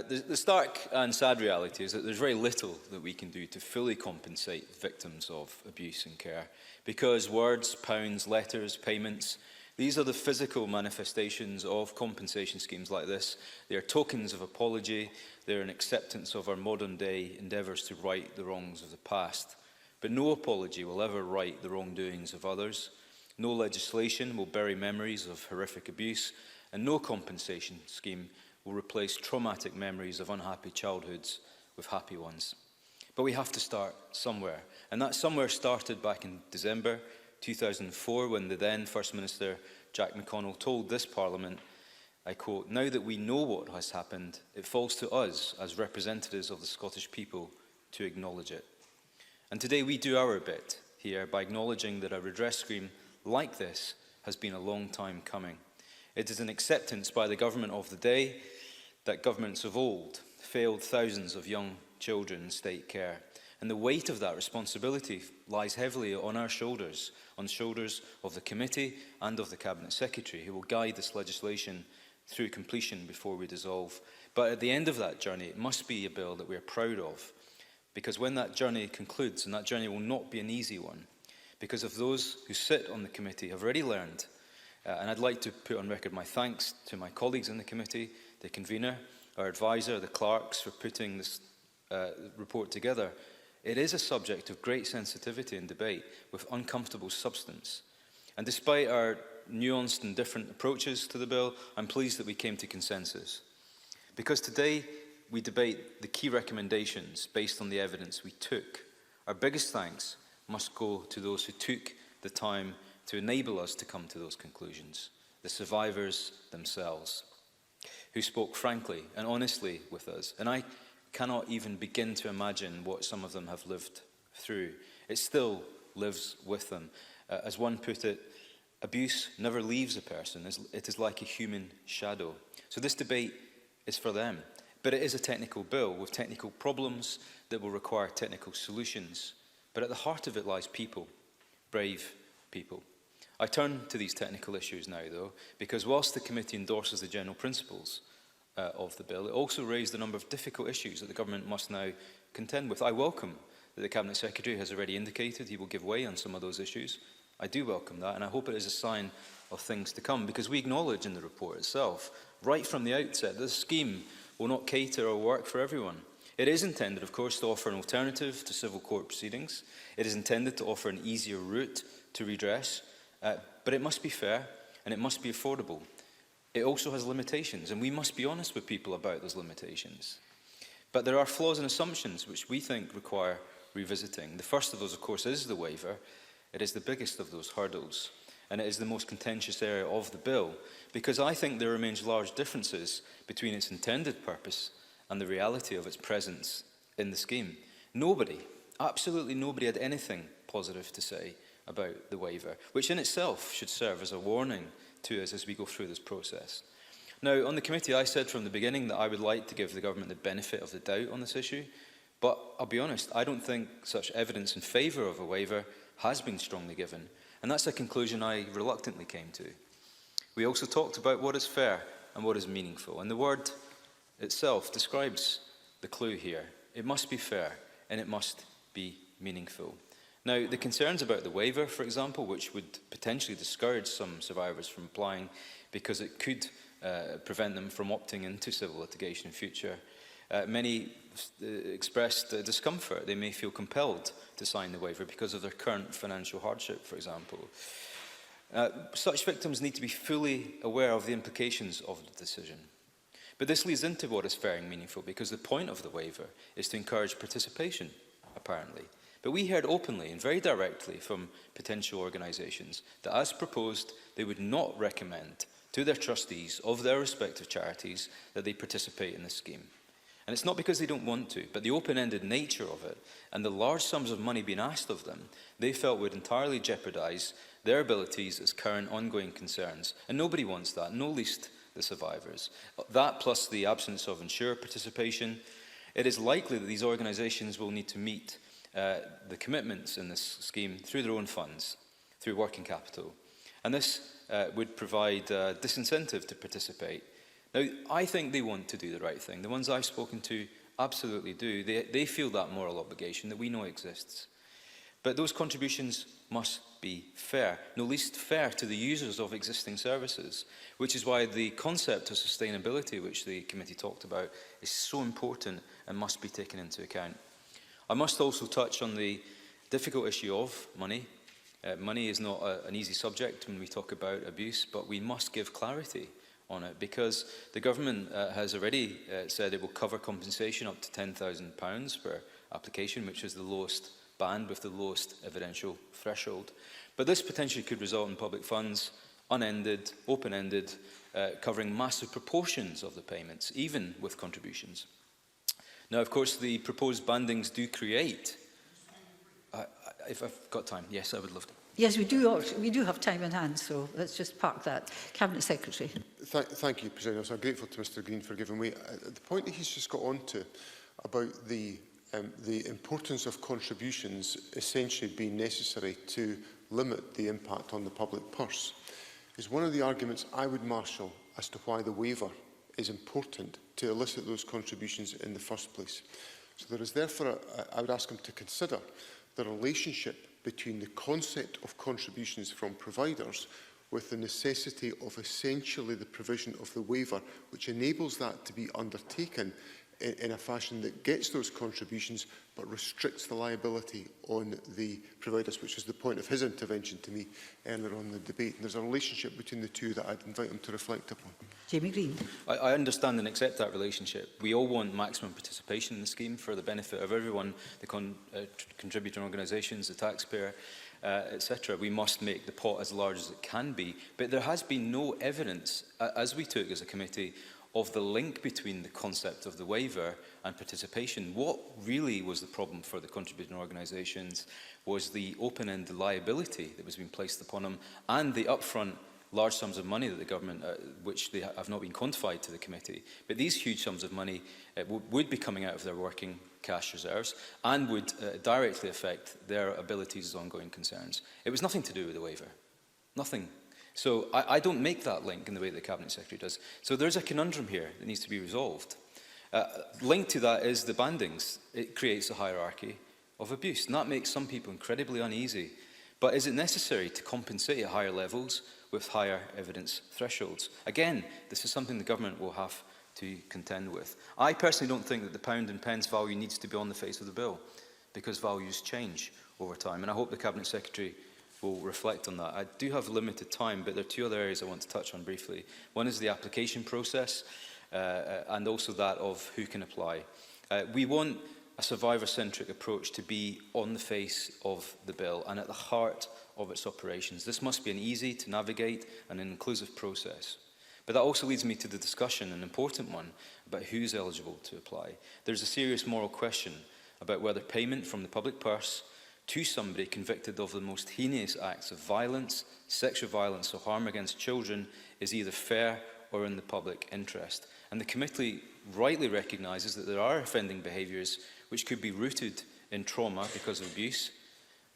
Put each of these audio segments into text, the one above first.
The stark and sad reality is that there's very little that we can do to fully compensate victims of abuse and care, because words, pounds, letters, payments, these are the physical manifestations of compensation schemes like this. They are tokens of apology. They're an acceptance of our modern-day endeavours to right the wrongs of the past. But no apology will ever right the wrongdoings of others. No legislation will bury memories of horrific abuse, and no compensation scheme will replace traumatic memories of unhappy childhoods with happy ones. But we have to start somewhere, and that somewhere started back in December 2004, when the then First Minister, Jack McConnell, told this Parliament, I quote, "Now that we know what has happened, it falls to us as representatives of the Scottish people to acknowledge it." And today we do our bit here by acknowledging that a redress scheme like this has been a long time coming. It is an acceptance by the government of the day that governments of old failed thousands of young children in state care. And the weight of that responsibility lies heavily on our shoulders, on the shoulders of the committee and of the Cabinet Secretary, who will guide this legislation through completion before we dissolve. But at the end of that journey, it must be a bill that we are proud of, because when that journey concludes, and that journey will not be an easy one, because of those who sit on the committee have already learned, and I'd like to put on record my thanks to my colleagues in the committee, the convener, our advisor, the clerks, for putting this report together. It is a subject of great sensitivity and debate with uncomfortable substance. And despite our nuanced and different approaches to the bill, I'm pleased that we came to consensus. Because today we debate the key recommendations based on the evidence we took. Our biggest thanks must go to those who took the time to enable us to come to those conclusions, the survivors themselves, who spoke frankly and honestly with us. And I cannot even begin to imagine what some of them have lived through. It still lives with them. As one put it, abuse never leaves a person. It is like a human shadow. So this debate is for them. But it is a technical bill with technical problems that will require technical solutions. But at the heart of it lies people, brave people. I turn to these technical issues now, though, because whilst the committee endorses the general principles of the bill, it also raised a number of difficult issues that the government must now contend with. I welcome that the Cabinet Secretary has already indicated he will give way on some of those issues. I do welcome that, and I hope it is a sign of things to come, because we acknowledge in the report itself, right from the outset, that the scheme will not cater or work for everyone. It is intended, of course, to offer an alternative to civil court proceedings. It is intended to offer an easier route to redress, but it must be fair and it must be affordable. It also has limitations, and we must be honest with people about those limitations. But there are flaws and assumptions which we think require revisiting. The first of those, of course, is the waiver. It is the biggest of those hurdles, and it is the most contentious area of the bill, because I think there remains large differences between its intended purpose and the reality of its presence in the scheme. Nobody, absolutely nobody, had anything positive to say about the waiver, which in itself should serve as a warning to us as we go through this process. Now, on the committee, I said from the beginning that I would like to give the government the benefit of the doubt on this issue, but I'll be honest, I don't think such evidence in favour of a waiver has been strongly given, and that's a conclusion I reluctantly came to. We also talked about what is fair and what is meaningful, and the word itself describes the clue here. It must be fair and it must be meaningful. Now, the concerns about the waiver, for example, which would potentially discourage some survivors from applying because it could prevent them from opting into civil litigation in future. Many expressed discomfort. They may feel compelled to sign the waiver because of their current financial hardship, for example. Such victims need to be fully aware of the implications of the decision. But this leads into what is fair and meaningful, because the point of the waiver is to encourage participation, apparently. But we heard openly and very directly from potential organisations that, as proposed, they would not recommend to their trustees of their respective charities that they participate in this scheme. And it's not because they don't want to, but the open-ended nature of it and the large sums of money being asked of them, they felt would entirely jeopardise their abilities as current ongoing concerns. And nobody wants that, no least the survivors. That plus the absence of insurer participation, it is likely that these organisations will need to meet the commitments in this scheme through their own funds, through working capital. And this would provide disincentive to participate. Now, I think they want to do the right thing. The ones I've spoken to absolutely do. They feel that moral obligation that we know exists. But those contributions must be fair, no least fair to the users of existing services, which is why the concept of sustainability, which the committee talked about, is so important and must be taken into account. I must also touch on the difficult issue of money. Money is not an easy subject when we talk about abuse, but we must give clarity on it, because the government has already said it will cover compensation up to £10,000 per application, which is the lowest band with the lowest evidential threshold. But this potentially could result in public funds, unended, open-ended, covering massive proportions of the payments, even with contributions. Now, of course, the proposed bandings do create... if I've got time, yes, I would love to. Yes, we do have time in hand, so let's just park that. Cabinet Secretary. Thank you, President Officer. I'm grateful to Mr Greene for giving way. The point that he's just got on to about the importance of contributions essentially being necessary to limit the impact on the public purse is one of the arguments I would marshal as to why the waiver is important to elicit those contributions in the first place. So there is therefore, I would ask him to consider the relationship between the concept of contributions from providers with the necessity of essentially the provision of the waiver, which enables that to be undertaken in a fashion that gets those contributions but restricts the liability on the providers, which is the point of his intervention to me earlier on in the debate. And there's a relationship between the two that I'd invite him to reflect upon. Jamie Greene. I understand and accept that relationship. We all want maximum participation in the scheme for the benefit of everyone, the contributing organisations, the taxpayer, etc. We must make the pot as large as it can be. But there has been no evidence, as we took as a committee, of the link between the concept of the waiver and participation. What really was the problem for the contributing organisations was the open-ended liability that was being placed upon them and the upfront large sums of money that the government, which they have not been quantified to the committee. But these huge sums of money would be coming out of their working cash reserves and would directly affect their abilities as ongoing concerns. It was nothing to do with the waiver. Nothing. So I don't make that link in the way that the Cabinet Secretary does. So there's a conundrum here that needs to be resolved. Linked to that is the bandings. It creates a hierarchy of abuse, and that makes some people incredibly uneasy. But is it necessary to compensate at higher levels with higher evidence thresholds? Again, this is something the government will have to contend with. I personally don't think that the pound and pence value needs to be on the face of the bill, because values change over time, and I hope the Cabinet Secretary will reflect on that. I do have limited time, but there are two other areas I want to touch on briefly. One is the application process, and also that of who can apply. We want a survivor-centric approach to be on the face of the bill and at the heart of its operations. This must be an easy to navigate and an inclusive process. But that also leads me to the discussion, an important one, about who's eligible to apply. There's a serious moral question about whether payment from the public purse to somebody convicted of the most heinous acts of violence, sexual violence or harm against children is either fair or in the public interest. And the committee rightly recognises that there are offending behaviours which could be rooted in trauma because of abuse.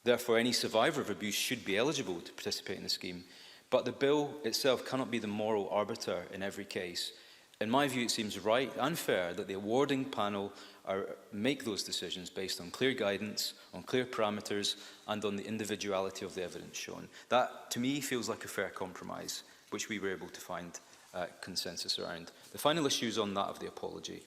Therefore, any survivor of abuse should be eligible to participate in the scheme. But the bill itself cannot be the moral arbiter in every case. In my view, it seems right and fair that the awarding panel make those decisions based on clear guidance, on clear parameters, and on the individuality of the evidence shown. That, to me, feels like a fair compromise, which we were able to find consensus around. The final issue is on that of the apology.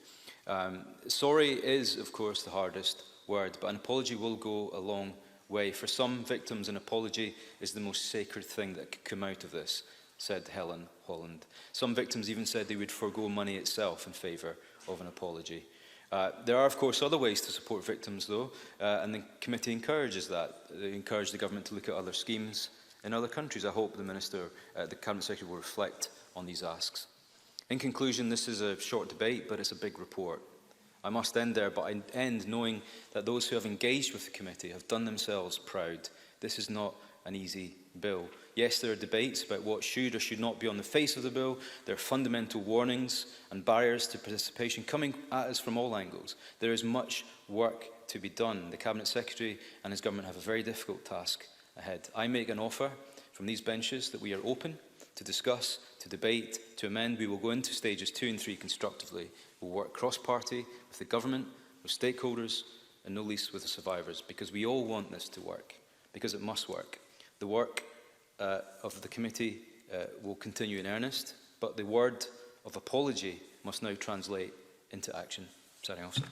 Sorry is, of course, the hardest word, but an apology will go a long way. For some victims, an apology is the most sacred thing that could come out of this, said Helen Holland. Some victims even said they would forego money itself in favour of an apology. There are, of course, other ways to support victims, though, and the committee encourages that. They encourage the government to look at other schemes in other countries. I hope the Cabinet Secretary will reflect on these asks. In conclusion, this is a short debate, but it's a big report. I must end there, but I end knowing that those who have engaged with the committee have done themselves proud. This is not an easy bill. Yes, there are debates about what should or should not be on the face of the bill. There are fundamental warnings and barriers to participation coming at us from all angles. There is much work to be done. The Cabinet Secretary and his government have a very difficult task ahead. I make an offer from these benches that we are open to discuss, to debate, to amend. We will go into stages 2 and 3 constructively. We'll work cross-party with the government, with stakeholders, and no least with the survivors, because we all want this to work, because it must work. The work of the committee will continue in earnest, but the word of apology must now translate into action. Presiding Officer.